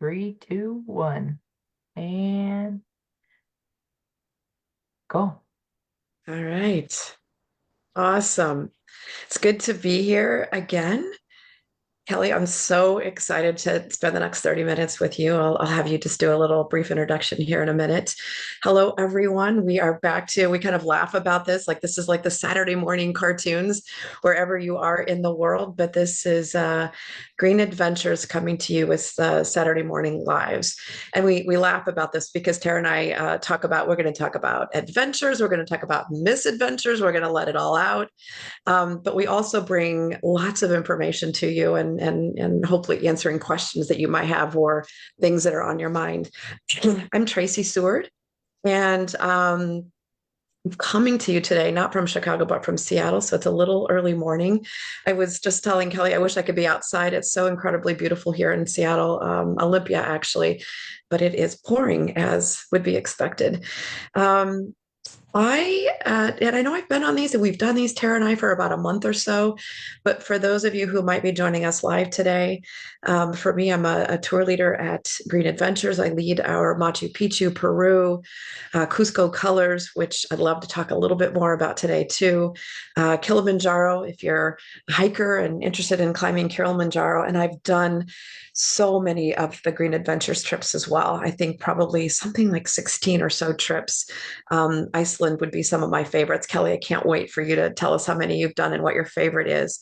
Three, two, one, and go. All right. Awesome. It's good to be here again. Kelly, I'm so excited to spend the next 30 minutes with you. I'll have you just do a little brief introduction here in a minute. Hello, everyone. We kind of laugh about this, like this is like the Saturday morning cartoons wherever you are in the world. But this is Green Adventures coming to you with Saturday morning lives. And we laugh about this because Tara and I we're going to talk about adventures, we're going to talk about misadventures, we're going to let it all out. But we also bring lots of information to you and hopefully answering questions that you might have or things that are on your mind. I'm Tracy Seward, and I'm coming to you today, not from Chicago, but from Seattle. So it's a little early morning. I was just telling Kelly, I wish I could be outside. It's so incredibly beautiful here in Seattle, Olympia, actually, but it is pouring as would be expected. Um, and I know I've been on these and we've done these, Tara and I, for about a month or so. But for those of you who might be joining us live today, for me, I'm a tour leader at Green Adventures. I lead our Machu Picchu, Peru, Cusco Colors, which I'd love to talk a little bit more about today, too. Kilimanjaro, if you're a hiker and interested in climbing Kilimanjaro. And I've done so many of the Green Adventures trips as well. I think probably something like 16 or so trips. Iceland would be some of my favorites. Kelly, I can't wait for you to tell us how many you've done and what your favorite is.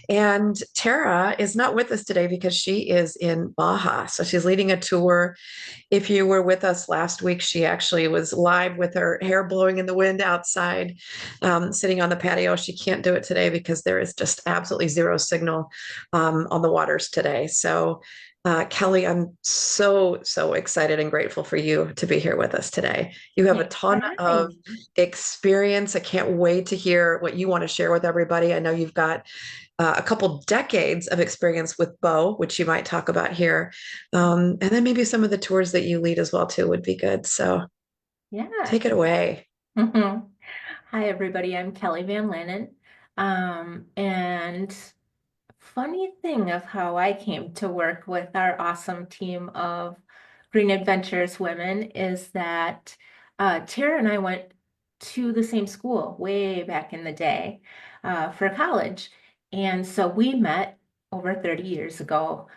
And Tara is not with us today because she is in Baja. So she's leading a tour. If you were with us last week, she actually was live with her hair blowing in the wind outside, sitting on the patio. She can't do it today because there is just absolutely zero signal on the waters today. So Kelly, I'm so excited and grateful for you to be here with us today. You have a Thanks for ton having of me. experience. I can't wait to hear what you want to share with everybody. I know you've got a couple decades of experience with Bo, which you might talk about here. And then maybe some of the tours that you lead as well too would be good. So Yeah. take it away. Mhm. Hi, everybody. I'm Kelly Van Lannen. And funny thing of how I came to work with our awesome team of Green Adventures women is that Tara and I went to the same school way back in the day for college. And so we met over 30 years ago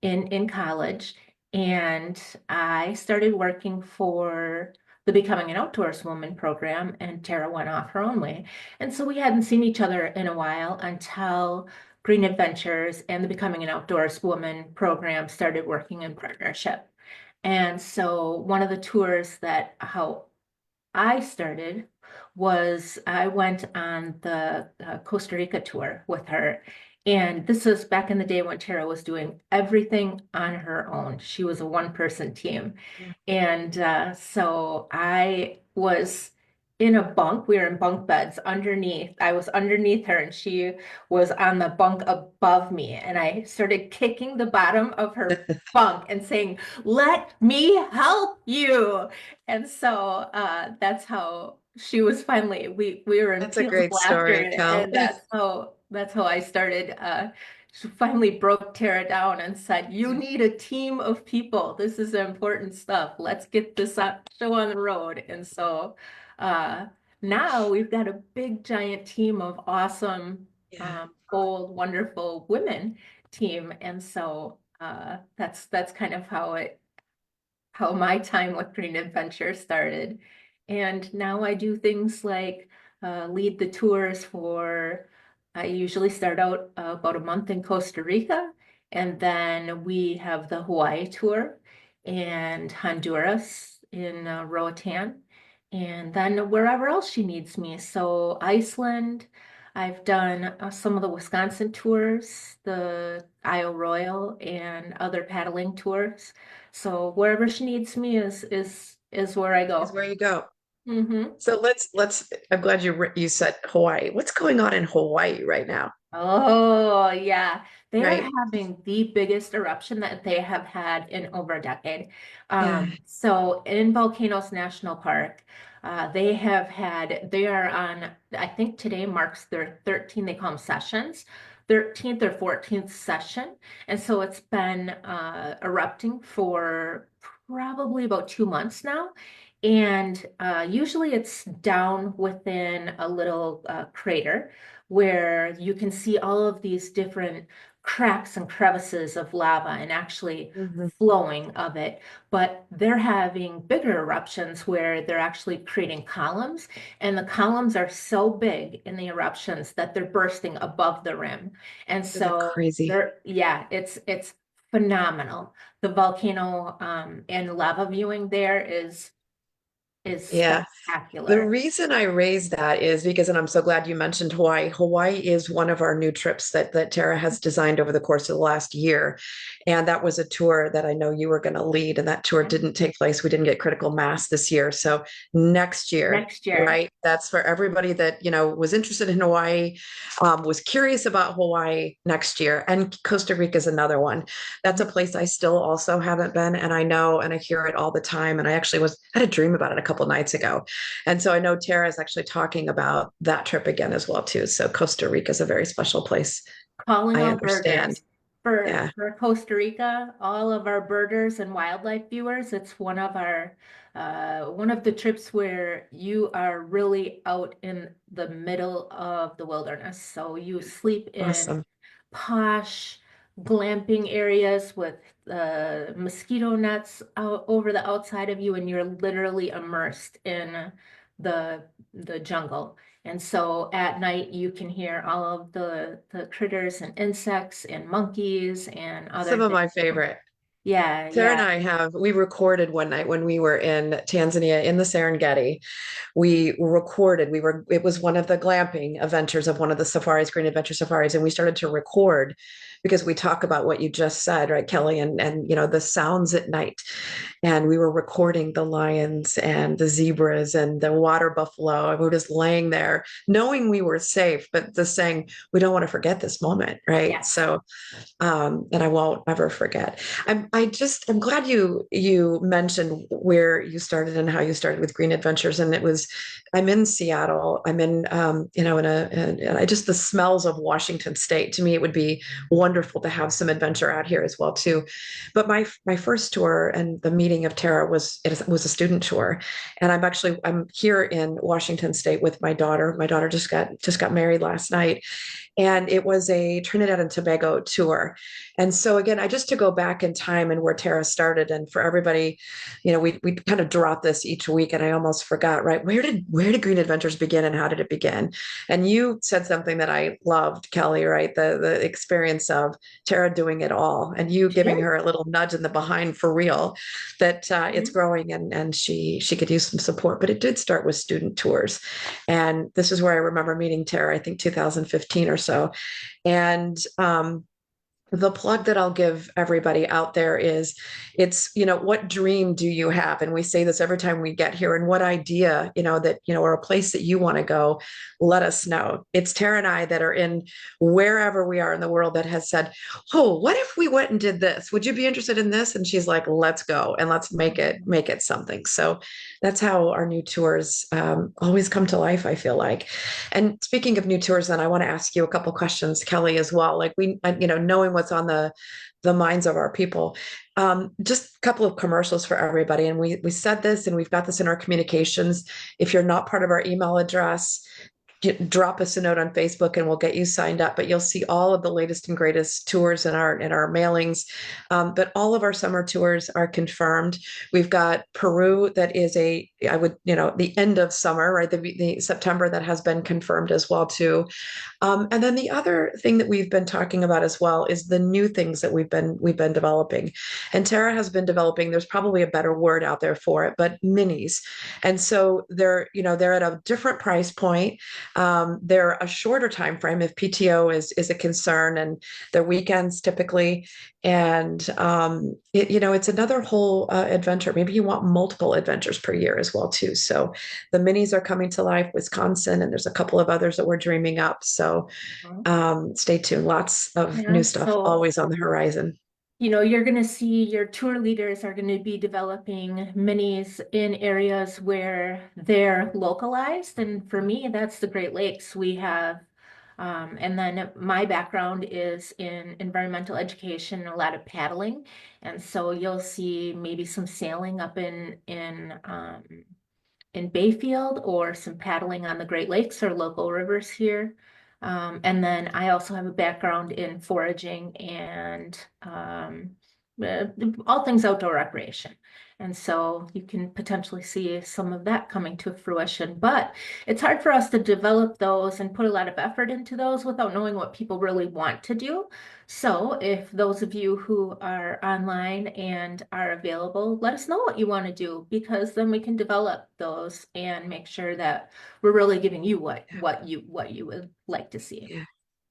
in college. And I started working for the Becoming an Outdoors Woman program, and Tara went off her own way. And so we hadn't seen each other in a while until Green Adventures and the Becoming an Outdoors Woman program started working in partnership. And so one of the tours that how I started was I went on the Costa Rica tour with her. And this was back in the day when Tara was doing everything on her own. She was a one-person team. And so I was in a bunk. We were in bunk beds underneath. I was underneath her and she was on the bunk above me. And I started kicking the bottom of her bunk and saying, "Let me help you." And so that's how she was finally, we were in That's a peals of great laughter, story, Cal. and that's how I started. She finally broke Tara down and said, "You need a team of people. This is important stuff. Let's get this show on the road." And so uh, now we've got a big giant team of awesome, Yeah. bold, wonderful women team. And so that's kind of how my time with Green Adventure started. And now I do things like lead the tours for, I usually start out about a month in Costa Rica, and then we have the Hawaii tour and Honduras in Roatan, and then wherever else she needs me. So Iceland, I've done some of the Wisconsin tours, the Isle Royal, and other paddling tours. So wherever she needs me is where I Is go. where you go. Hmm. So let's I'm glad you said Hawaii. What's going on in Hawaii right now? Oh, yeah. They are Right? having the biggest eruption that they have had in over a decade. Yeah. So in Volcanoes National Park, they are on, I think today marks their 13, they call them sessions, 13th or 14th session. And so it's been erupting for probably about 2 months now. And usually it's down within a little crater where you can see all of these different cracks and crevices of lava and actually Mhm. flowing of it. But they're having bigger eruptions where they're actually creating columns, and the columns are so big in the eruptions that they're bursting above the rim. And Isn't that so crazy? yeah, it's phenomenal. The volcano and lava viewing there is Yeah. The spectacular. reason I raised that is because, and I'm so glad you mentioned Hawaii. Hawaii is one of our new trips that Tara has designed over the course of the last year. And that was a tour that I know you were going to lead, and that tour didn't take place. We didn't get critical mass this year. So next year, Next year. right? That's for everybody that, was interested in Hawaii, was curious about Hawaii next year. And Costa Rica is another one. That's a place I still also haven't been. And I know, and I hear it all the time. And I actually had a dream about it a couple nights ago. And so I know Tara is actually talking about that trip again as well too. So Costa Rica is a very special place. Calling I all understand. birders. For Yeah, Costa Rica, all of our birders and wildlife viewers, it's one of the trips where you are really out in the middle of the wilderness. So you sleep in awesome. posh glamping areas with mosquito nets out over the outside of you, and you're literally immersed in the the jungle. And so at night you can hear all of the critters and insects and monkeys and other Some of things. my favorite. Yeah, Tara and yeah. I we recorded one night when we were in Tanzania in the Serengeti. It was one of the glamping adventures of one of the safaris, Green Adventure Safaris. And we started to record because we talk about what you just said, right, Kelly? And the sounds at night. And we were recording the lions and the zebras and the water buffalo. And we were just laying there knowing we were safe, but just saying, we don't want to forget this moment, right? Yes. So and I won't ever forget. I'm glad you mentioned where you started and how you started with Green Adventures. And I'm in Seattle. I'm in and I just the smells of Washington State. To me, it would be wonderful to have some adventure out here as well too. But my first tour and the meeting of Tara was a student tour, and I'm here in Washington State with my daughter. My daughter just got married last night, and it was a Trinidad and Tobago tour. And so again, I just to go back in time and where Tara started, and for everybody, we kind of drop this each week, and I almost forgot, right? Where did Green Adventures begin, and how did it begin? And you said something that I loved, Kelly, right? The experience of Tara doing it all, and you giving Sure. her a little nudge in the behind for real, that it's Mhm. growing, and she could use some support. But it did start with student tours, and this is where I remember meeting Tara, I think 2015 or so. And the plug that I'll give everybody out there is what dream do you have? And we say this every time we get here, and what idea, or a place that you want to go, let us know. It's Tara and I that are in wherever we are in the world that has said, oh, what if we went and did this? Would you be interested in this? And she's like, let's go and let's make it something. So that's how our new tours always come to life, I feel like. And speaking of new tours, then I want to ask you a couple questions, Kelly, as well. Like knowing what's on the minds of our people. Just a couple of commercials for everybody. And we said this, and we've got this in our communications. If you're not part of our email address, drop us a note on Facebook and we'll get you signed up. But you'll see all of the latest and greatest tours in our mailings. But all of our summer tours are confirmed. We've got Peru that is the end of summer, right? The September that has been confirmed as well too. And then the other thing that we've been talking about as well is the new things that we've been developing. And Tara has been developing, there's probably a better word out there for it, but minis. And so they're at a different price point. They're a shorter time frame if PTO is a concern, and they're weekends typically. And it's another whole adventure. Maybe you want multiple adventures per year as well too. So the minis are coming to life, Wisconsin, and there's a couple of others that we're dreaming up. So stay tuned. Lots of new Yeah, stuff so always on the horizon. you're going to see your tour leaders are going to be developing minis in areas where they're localized. And for me, that's the Great Lakes. We have And then my background is in environmental education, a lot of paddling. And so you'll see maybe some sailing up in Bayfield or some paddling on the Great Lakes or local rivers here. And then I also have a background in foraging and uh, all things outdoor recreation. And so you can potentially see some of that coming to fruition. But it's hard for us to develop those and put a lot of effort into those without knowing what people really want to do. So if those of you who are online and are available, let us know what you want to do, because then we can develop those and make sure that we're really giving you what you would like to see. Yeah.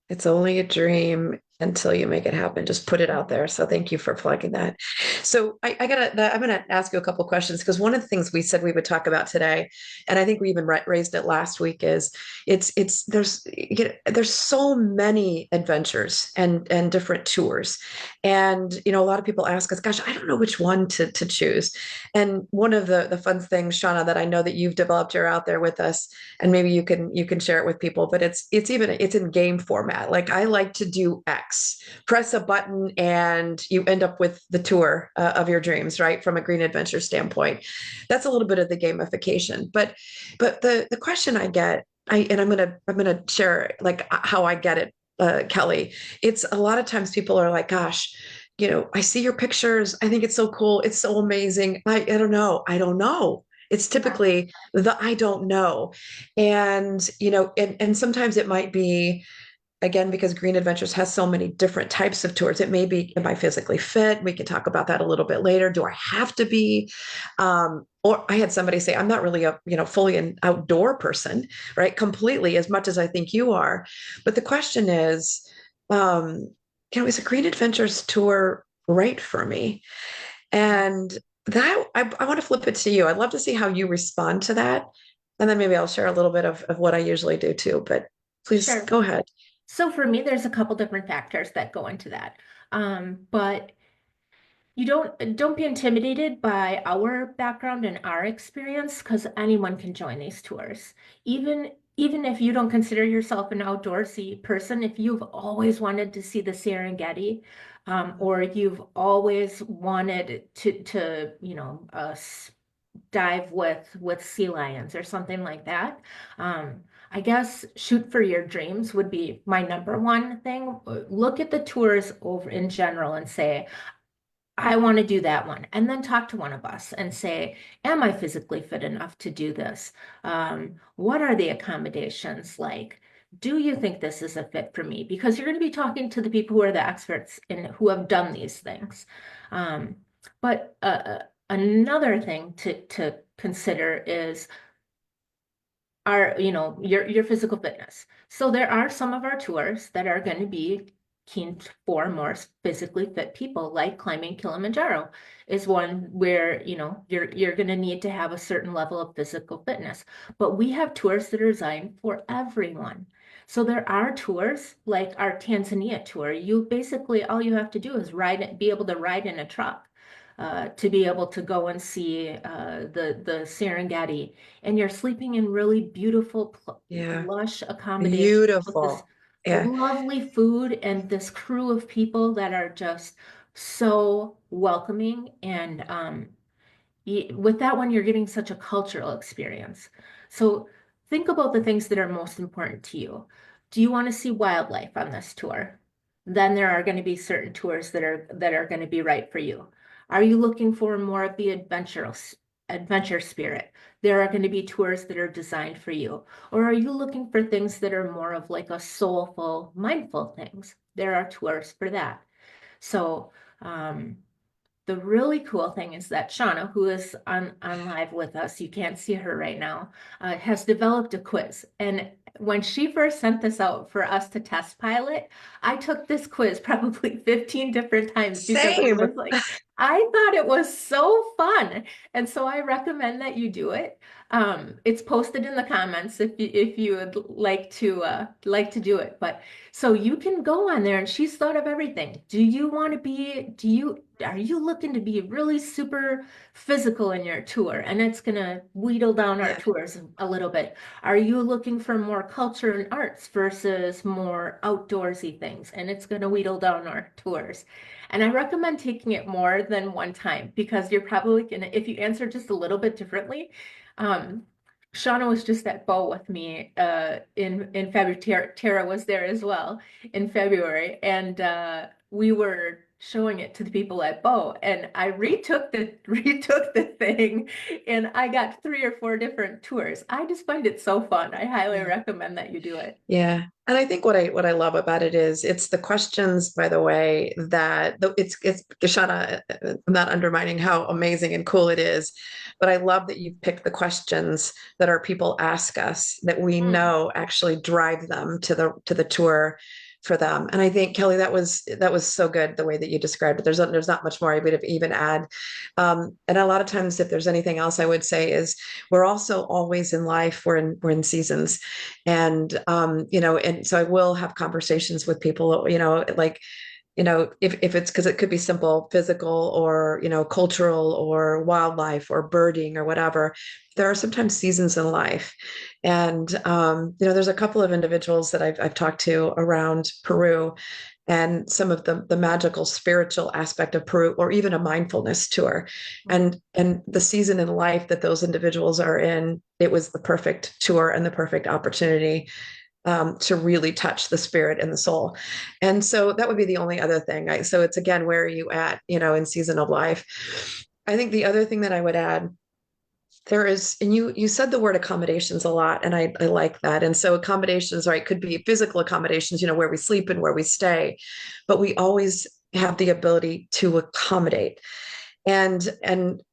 It's only a dream until you make it happen. Just put it out there. So thank you for flagging that. So I'm gonna ask you a couple questions, because one of the things we said we would talk about today, and I think we even raised it last week, is there's so many adventures and different tours, and a lot of people ask us, gosh, I don't know which one to choose. And one of the fun things, Shauna, that I know that you've developed here out there with us, and maybe you can share it with people, but it's in game format. Like, I like to do X, press a button and you end up with the tour of your dreams, right, from a green adventure standpoint. That's a little bit of the gamification. But the question I get, I'm gonna share like how I get it, Kelly. It's a lot of times people are like, gosh, I see your pictures, I think it's so cool, it's so amazing. I don't know. It's typically the I don't know. And, and sometimes it might be, again, because Green Adventures has so many different types of tours. It may be, am I physically fit? We can talk about that a little bit later. Do I have to be? Or I had somebody say, I'm not really a, fully an outdoor person, right? Completely, as much as I think you are. But the question is, um, is a Green Adventures tour right for me? And that I want to flip it to you. I'd love to see how you respond to that. And then maybe I'll share a little bit of what I usually do too. But please Sure. go ahead. So for me, there's a couple different factors that go into that. But you don't be intimidated by our background and our experience, because anyone can join these tours. Even if you don't consider yourself an outdoorsy person, if you've always wanted to see the Serengeti, or you've always wanted to dive with sea lions or something like that, I guess shoot for your dreams would be my number one thing. Look at the tours over in general and say, I want to do that one. And then talk to one of us and say, am I physically fit enough to do this? What are the accommodations like? Do you think this is a fit for me? Because you're going to be talking to the people who are the experts and who have done these things. But another thing to consider is your physical fitness. So there are some of our tours that are going to be keen for more physically fit people, like climbing Kilimanjaro is one where you're going to need to have a certain level of physical fitness. But we have tours that are designed for everyone. So there are tours like our Tanzania tour. You basically, all you have to do is be able to ride in a truck. To be able to go and see the Serengeti, and you're sleeping in really beautiful, Yeah. lush accommodations with this Beautiful. Yeah. lovely food and this crew of people that are just so welcoming. And with that one, you're getting such a cultural experience. So think about the things that are most important to you. Do you want to see wildlife on this tour? Then there are going to be certain tours that are going to be right for you. Are you looking for more of the adventure spirit? There are going to be tours that are designed for you. Or are you looking for things that are more of like a soulful, mindful things? There are tours for that. So, the really cool thing is that Shauna, who is on live with us, you can't see her right now, has developed a quiz. And when she first sent this out for us to test pilot, I took this quiz probably 15 different times because I Same. was like, I thought it was so fun. And so I recommend that you do it. It's posted in the comments if you would like to do it. But so you can go on there, and she's thought of everything. Do you want to be, are you looking to be really super physical in your tour? And it's gonna wheedle down our Yeah. tours a little bit. Are you looking for more culture and arts versus more outdoorsy things? And it's gonna wheedle down our tours. And I recommend taking it more than one time because you're probably gonna, if you answer just a little bit differently, um, Shauna was just at Bow with me in February. Tara was there as well in February, and we were showing it to the people at Bow, and I retook the retook the thing, and I got 3 or 4 different tours. I just find it so fun. I highly Yeah. recommend that you do it. Yeah. And I think what I love about it is it's the questions, by the way, that it's Gashana, I'm not undermining how amazing and cool it is, but I love that you've picked the questions that our people ask us that we Mm. know actually drive them to the tour for them. And I think Kelly, that was so good the way that you described it. There's not much more I would even add. And a lot of times, if there's anything else I would say is we're also always in life, we're in seasons. And and so I will have conversations with people, like, if it's because it could be simple physical or, cultural or wildlife or birding or whatever. There are sometimes seasons in life. And there's a couple of individuals that I've talked to around Peru and some of the magical spiritual aspect of Peru, or even a mindfulness tour. And the season in life that those individuals are in, it was the perfect tour and the perfect opportunity to really touch the spirit and the soul. And so that would be the only other thing. So it's again, where are you at, in season of life? I think the other thing that I would add, there is, and you said the word accommodations a lot, and I like that. And so accommodations, right, could be physical accommodations, where we sleep and where we stay, but we always have the ability to accommodate. And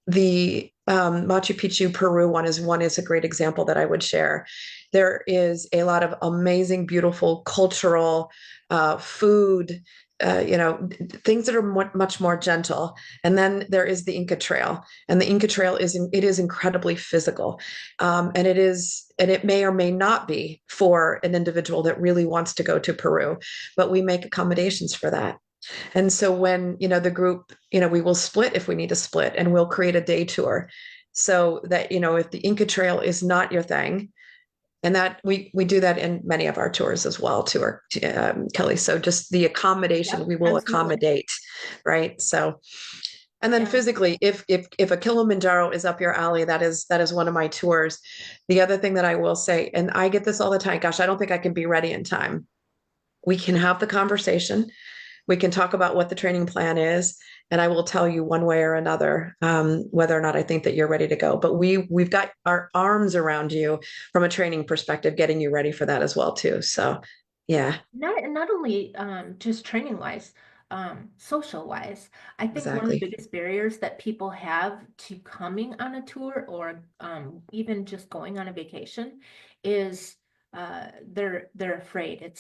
the Machu Picchu, Peru one is a great example that I would share. There is a lot of amazing, beautiful cultural food, things that are much more gentle. And then there is the Inca Trail, and the Inca Trail is incredibly physical, and it may or may not be for an individual that really wants to go to Peru, but we make accommodations for that. And so when, the group, we will split if we need to split, and we'll create a day tour so that, if the Inca Trail is not your thing, and that we do that in many of our tours as well, to our Kelly. So just the accommodation, Yep, we will absolutely. accommodate, right? So, and then Yeah. physically, if a Kilimanjaro is up your alley, that is one of my tours. The other thing that I will say, and I get this all the time, gosh, I don't think I can be ready in time. We can have the conversation, we can talk about what the training plan is, and I will tell you one way or another whether or not I think that you're ready to go. But we've got our arms around you from a training perspective, getting you ready for that as well too. So yeah, Not only just training wise, social wise. I think one of the exactly. biggest barriers that people have to coming on a tour or even just going on a vacation is they're afraid.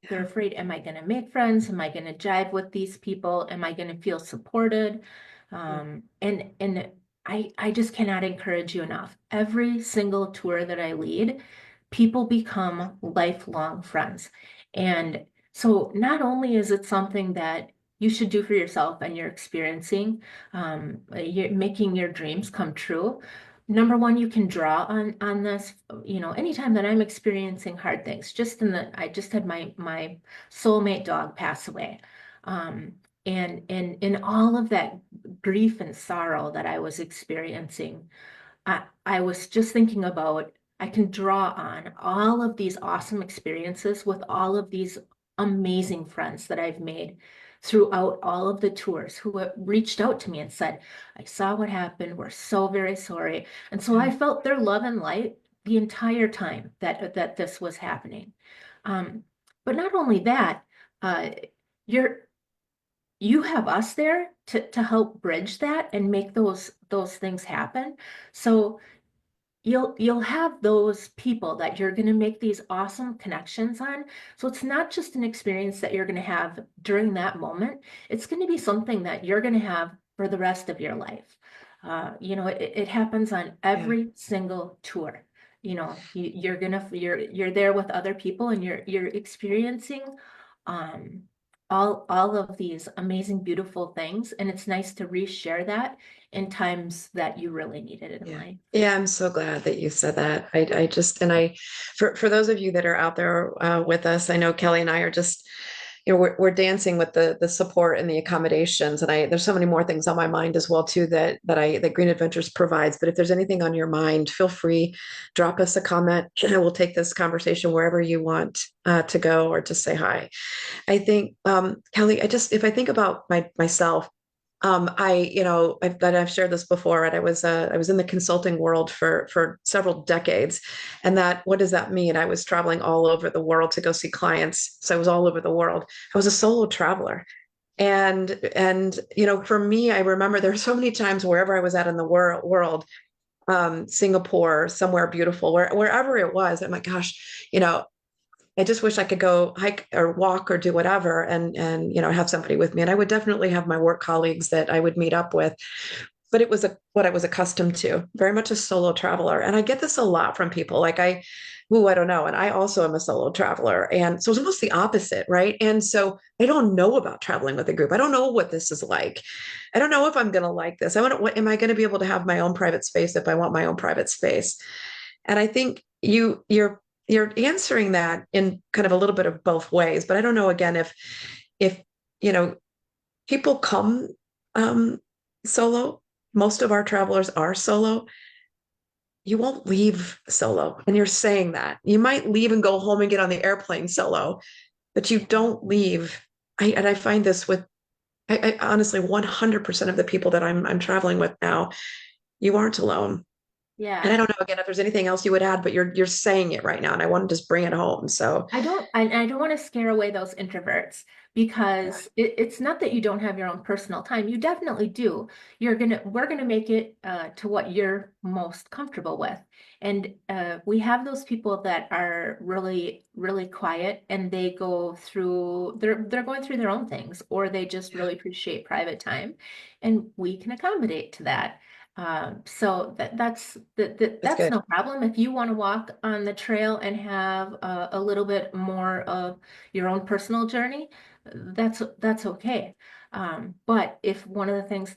They're Yeah. afraid, am I going to make friends? Am I going to jive with these people? Am I going to feel supported? Yeah. And I just cannot encourage you enough. Every single tour that I lead, people become lifelong friends. And so not only is it something that you should do for yourself and you're experiencing, you're making your dreams come true. Number one, you can draw on this, anytime that I'm experiencing hard things. I just had my soulmate dog pass away. Um, and in all of that grief and sorrow that I was experiencing, I was just thinking about I can draw on all of these awesome experiences with all of these amazing friends that I've made throughout all of the tours who have reached out to me and said, I saw what happened. We're so very sorry. And so Yeah. I felt their love and light the entire time that this was happening. Um, but not only that, uh, you're you have us there to help bridge that and make those things happen. So you'll have those people that you're going to make these awesome connections on. So it's not just an experience that you're going to have during that moment. It's going to be something that you're going to have for the rest of your life. It happens on Yeah. every single tour. You're there with other people and you're experiencing um all of these amazing, beautiful things. And it's nice to reshare that in times that you really need it in Yeah. life. Yeah, I'm so glad that you said that. I just, and I, for those of you that are out there with us, I know Kelly and I are just, we're dancing with the support and the accommodations. And there's so many more things on my mind as well too that Green Adventures provides. But if there's anything on your mind, feel free, drop us a comment. And we'll take this conversation wherever you want to go or just say hi. I think, Kelly, if I think about myself, I've shared this before, right? I was in the consulting world for several decades, and what does that mean? I was traveling all over the world to go see clients, so I was all over the world. I was a solo traveler, and for me, I remember there were so many times wherever I was at in the world, Singapore, somewhere beautiful, wherever it was. I'm like, gosh, I just wish I could go hike or walk or do whatever and have somebody with me. And I would definitely have my work colleagues that I would meet up with. But it was what I was accustomed to, very much a solo traveler. And I get this a lot from people. I don't know. And I also am a solo traveler. And so it's almost the opposite, right? And so I don't know about traveling with a group. I don't know what this is like. I don't know if I'm going to like this. Am I going to be able to have my own private space if I want my own private space? And I think you're answering that in kind of a little bit of both ways, but I don't know again if you know people come solo. Most of our travelers are solo. You won't leave solo, and you're saying that you might leave and go home and get on the airplane solo, but you don't leave. And I find this with I honestly 100% of the people that I'm traveling with now, you aren't alone. And I Yeah. don't know again if there's anything else you would add, but you're saying it right now, and I want to just bring it home. So I don't want to scare away those introverts yeah, because it's not that you don't have your own personal time. You definitely do. We're gonna make it to what you're most comfortable with. And we have those people that are really, really quiet and they're going through their own things, or they just yeah, really appreciate private time. And we can accommodate to that. So that's that's good. no problem. If you want to walk on the trail and have a little bit more of your own personal journey, that's okay. But if one of the things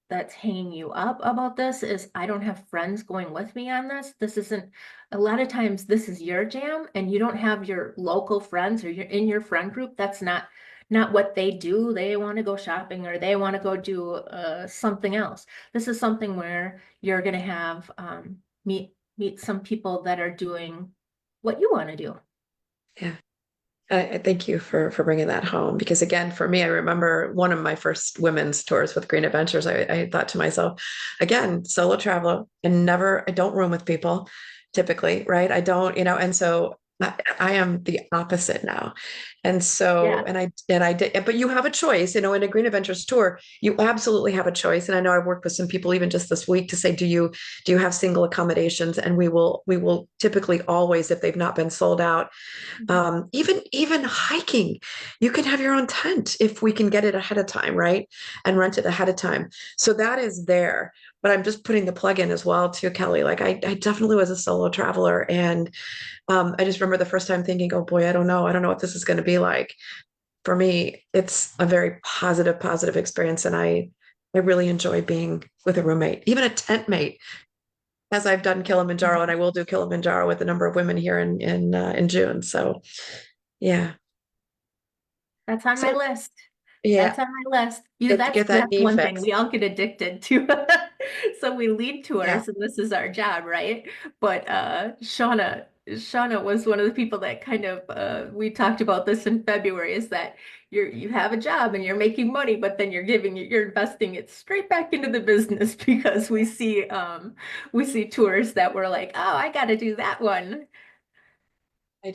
that's hanging you up about this is I don't have friends going with me on this, this isn't a lot of times this is your jam and you don't have your local friends or you're in your friend group, that's not what they do. They want to go shopping or they want to go do something else. This is something where you're going to have meet some people that are doing what you want to do. Yeah. I thank you for bringing that home because again, for me, I remember one of my first women's tours with Green Adventures. I thought to myself, again, solo traveler, and I don't room with people typically, right? I don't, and so I am the opposite now. And so, Yeah. and I did, but you have a choice, in a Green Adventures tour, you absolutely have a choice. And I know I've worked with some people even just this week to say, do you have single accommodations? And we will typically always, if they've not been sold out, Mhm. even hiking, you can have your own tent if we can get it ahead of time, right? And rent it ahead of time. So that is there. But I'm just putting the plug in as well too, Kelly. Like I definitely was a solo traveler. And I just remember the first time thinking, oh boy, I don't know. I don't know what this is going to be like. For me, it's a very positive experience. And I really enjoy being with a roommate, even a tent mate, as I've done Kilimanjaro, and I will do Kilimanjaro with a number of women here in June. So yeah. That's on my So list. That's yeah, on my list. You to get that that's knee one thing fixed. we all get addicted to. So we lead Yeah, tours and this is our job, right? But Shauna was one of the people that kind of we talked about this in February is that you have a job and you're making money, but then you're investing it straight back into the business because we see tours that we're like, oh, I got to do that one. I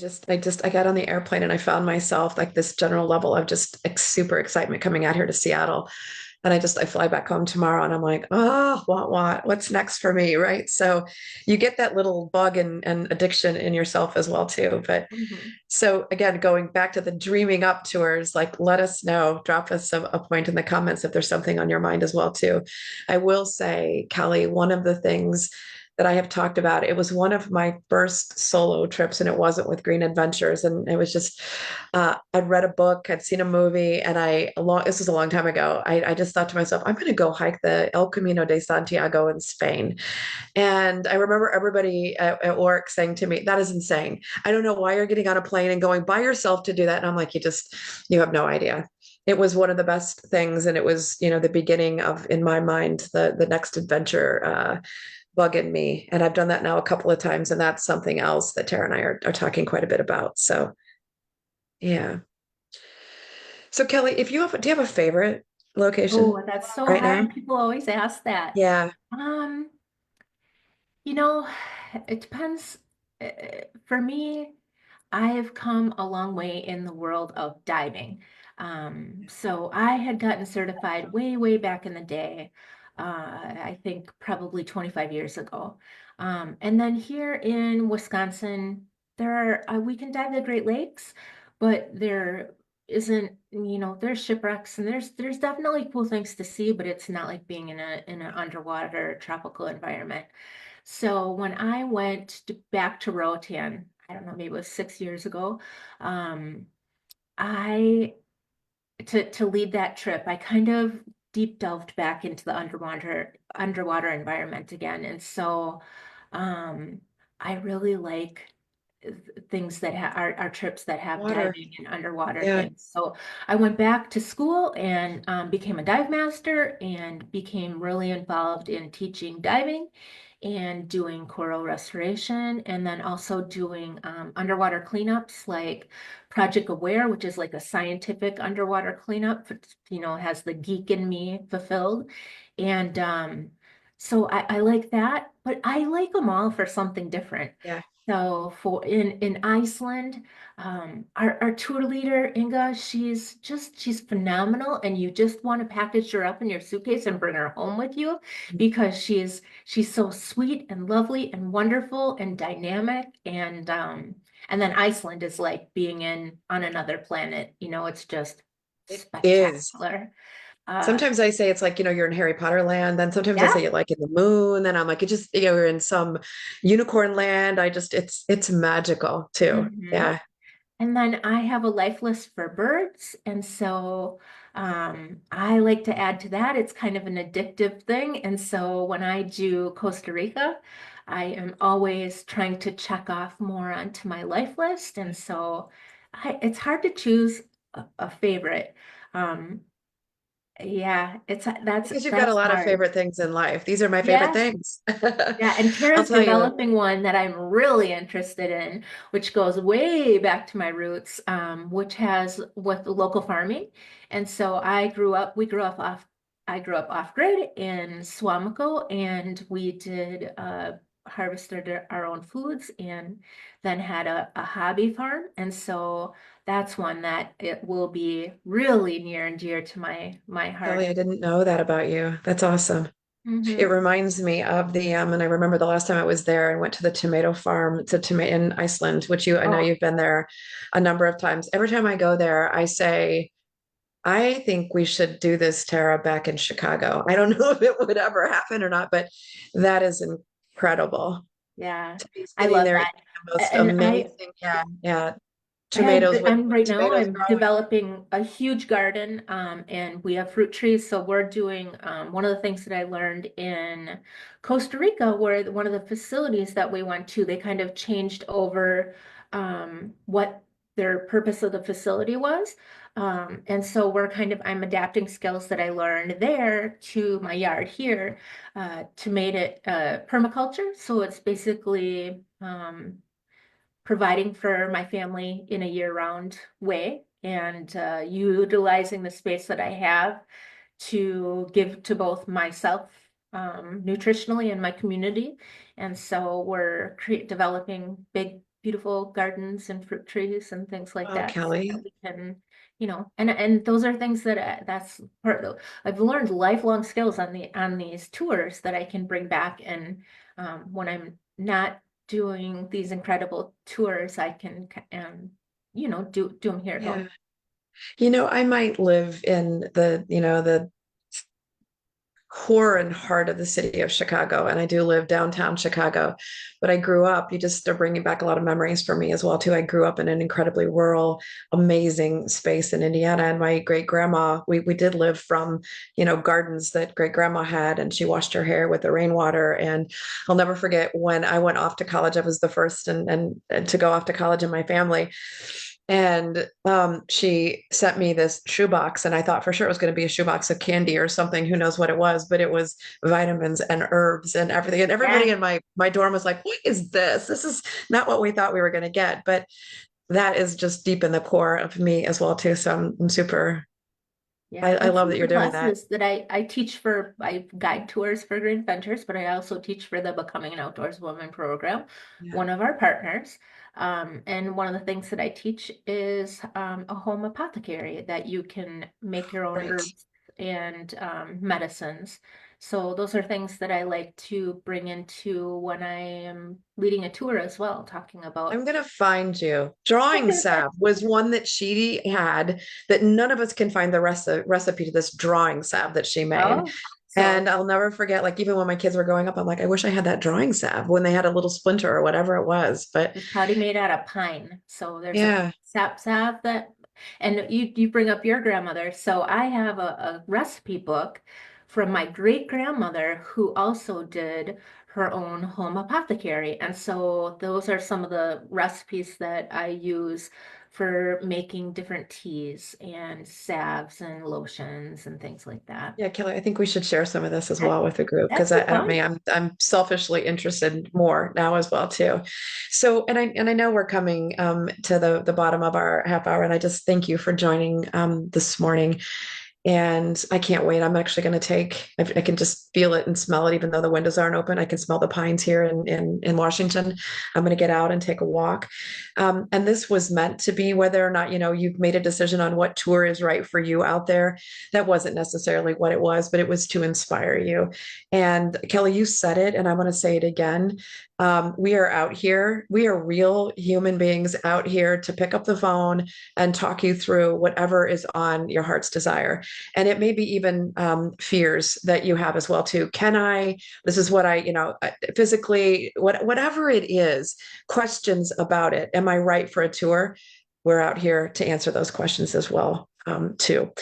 got on the airplane and I found myself like this general level of just super excitement coming out here to Seattle. And I fly back home tomorrow and I'm like, oh, what's next for me? Right. So you get that little bug and addiction in yourself as well, too. But Mhm. so again, going back to the dreaming up tours, like let us know, drop us a point in the comments if there's something on your mind as well, too. I will say, Kelly, one of the things that I have talked about, it was one of my first solo trips and it wasn't with Green Adventures. And it was just, I'd read a book, I'd seen a movie, and this was a long time ago. I just thought to myself, I'm going to go hike the El Camino de Santiago in Spain. And I remember everybody at work saying to me, that is insane. I don't know why you're getting on a plane and going by yourself to do that. And I'm like, you have no idea. It was one of the best things. And it was, the beginning of, in my mind, the next adventure bug in me. And I've done that now a couple of times. And that's something else that Tara and I are talking quite a bit about. So, yeah. So, Kelly, do you have a favorite location Oh, that's so right now? hard. People always ask that. Yeah. Um, you know, it depends. For me, I have come a long way in the world of diving. So I had gotten certified way, way back in the day. I think probably 25 years ago. And then here in Wisconsin, we can dive the Great Lakes, but there isn't, there's shipwrecks and there's definitely cool things to see, but it's not like being in an underwater tropical environment. So when I went back to Roatan, I don't know, maybe it was 6 years ago, um, I to lead that trip, I kind of deep delved back into the underwater environment again. And so I really like things that are trips that have Water. diving and underwater Yeah. things. So I went back to school and became a dive master and became really involved in teaching diving and doing coral restoration and then also doing underwater cleanups like Project Aware, which is like a scientific underwater cleanup, has the geek in me fulfilled. And so I like that, but I like them all for something different. Yeah. So in Iceland, our tour leader, Inga, she's phenomenal, and you just want to package her up in your suitcase and bring her home with you because she's so sweet and lovely and wonderful and dynamic and then Iceland is like being on another planet. It's just It is. spectacular. Uh, Sometimes I say it's like, you're in Harry Potter land. Then sometimes I yeah. say you're like in the moon. Then I'm like, it just, you're in some unicorn land. It's magical too. Mhm. Yeah. And then I have a life list for birds. And so I like to add to that. It's kind of an addictive thing. And so when I do Costa Rica, I am always trying to check off more onto my life list. And so it's hard to choose a favorite. Um, yeah, Because you've got a that's lot of hard. favorite things in life. These are my favorite Yeah. things. Yeah, and I'll Tara's tell you. developing one that I'm really interested in, which goes way back to my roots, which has with local farming. And so I grew up off grid in Swamico, and we did harvested our own foods and then had a hobby farm. And so that's one that it will be really near and dear to my Kelly, heart. I didn't know that about you. That's awesome. It Hmm. reminds me of and I remember the last time I was there and went to the tomato farm to tomato in Iceland, which I know Oh, you've been there a number of times. Every time I go there, I say, I think we should do this, Tara, back in Chicago. I don't know if it would ever happen or not, but that is incredible yeah, to be I sitting love there that. eating the most And amazing, yeah, tomatoes with I'm right now, tomatoes I'm growing. developing a huge garden, and we have fruit trees. So we're doing one of the things that I learned in Costa Rica, where one of the facilities that we went to, they kind of changed over what their purpose of the facility was. And so I'm adapting skills that I learned there to my yard here to make it permaculture. So it's basically providing for my family in a year-round way and utilizing the space that I have to give to both myself nutritionally and my community. And so we're developing big, beautiful gardens and fruit trees and things like Oh, that so that Kelly, we can and those are things that that's part of, I've learned lifelong skills on these tours that I can bring back, and when I'm not doing these incredible tours, I can do them here at Yeah. home. I might live in the core and heart of the city of Chicago, and I do live downtown Chicago. But I grew up, you just are bringing back a lot of memories for me as well too. I grew up in an incredibly rural, amazing space in Indiana, and my great grandma, we did live from, gardens that great grandma had, and she washed her hair with the rainwater. And I'll never forget when I went off to college. I was the first and to go off to college in my family. And she sent me this shoebox, and I thought for sure it was going to be a shoebox of candy or something. Who knows what it was, but it was vitamins and herbs and everything. And everybody Yeah. in my dorm was like, "What is this? This is not what we thought we were going to get." But that is just deep in the core of me as well too. So I'm super. Yeah, I and love some that of you're the doing that. classes that I teach for, I guide tours for Green Ventures, but I also teach for the Becoming an Outdoors Woman program, Yeah, one of our partners. And one of the things that I teach is a home apothecary that you can make your own right. herbs and medicines. So those are things that I like to bring into when I am leading a tour as well, talking about. I'm gonna find you. Drawing salve was one that she had that none of us can find the recipe to this drawing salve that she made. Oh, so And I'll never forget, like even when my kids were growing up, I'm like, I wish I had that drawing salve when they had a little splinter or whatever it was. But it's probably made out of pine. So there's a yeah, sap salve that, and you bring up your grandmother. So I have a recipe book from my great grandmother who also did her own home apothecary. And so those are some of the recipes that I use for making different teas and salves and lotions and things like that. yeah, Kelly, I think we should share some of this as That, well with the group because that's so I fun. mean I'm selfishly interested more now as well too. So and I know we're coming to the bottom of our half hour, and I just thank you for joining this morning. And I can't wait. I'm actually going to I can just feel it and smell it, even though the windows aren't open. I can smell the pines here in Washington. I'm going to get out and take a walk. And this was meant to be whether or not, you've made a decision on what tour is right for you out there. That wasn't necessarily what it was, but it was to inspire you. And Kelly, you said it, and I want to say it again. We are out here. We are real human beings out here to pick up the phone and talk you through whatever is on your heart's desire. And it may be even fears that you have as well too. This is what physically, whatever it is, questions about it. Am I right for a tour? We're out here to answer those questions as well too.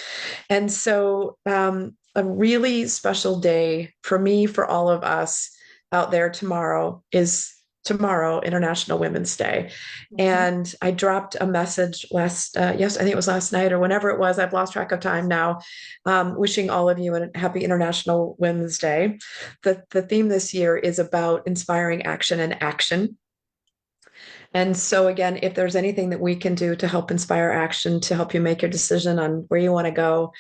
And so a really special day for me, for all of us out there tomorrow is tomorrow, International Women's Day. Mhm. And I dropped a message yes, I think it was last night or whenever it was. I've lost track of time now. Wishing all of you a happy International Women's Day. The theme this year is about inspiring action and action. And so, again, if there's anything that we can do to help inspire action, to help you make your decision on where you want to go,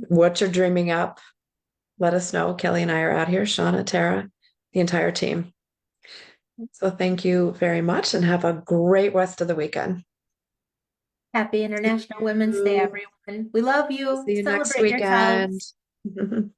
what you're dreaming up, let us know. Kelly and I are out here, Shauna, Tara, the entire team. So thank you very much and have a great rest of the weekend. Happy See International Women's Day, you. everyone. We love you. See you next Celebrate weekend. yourselves.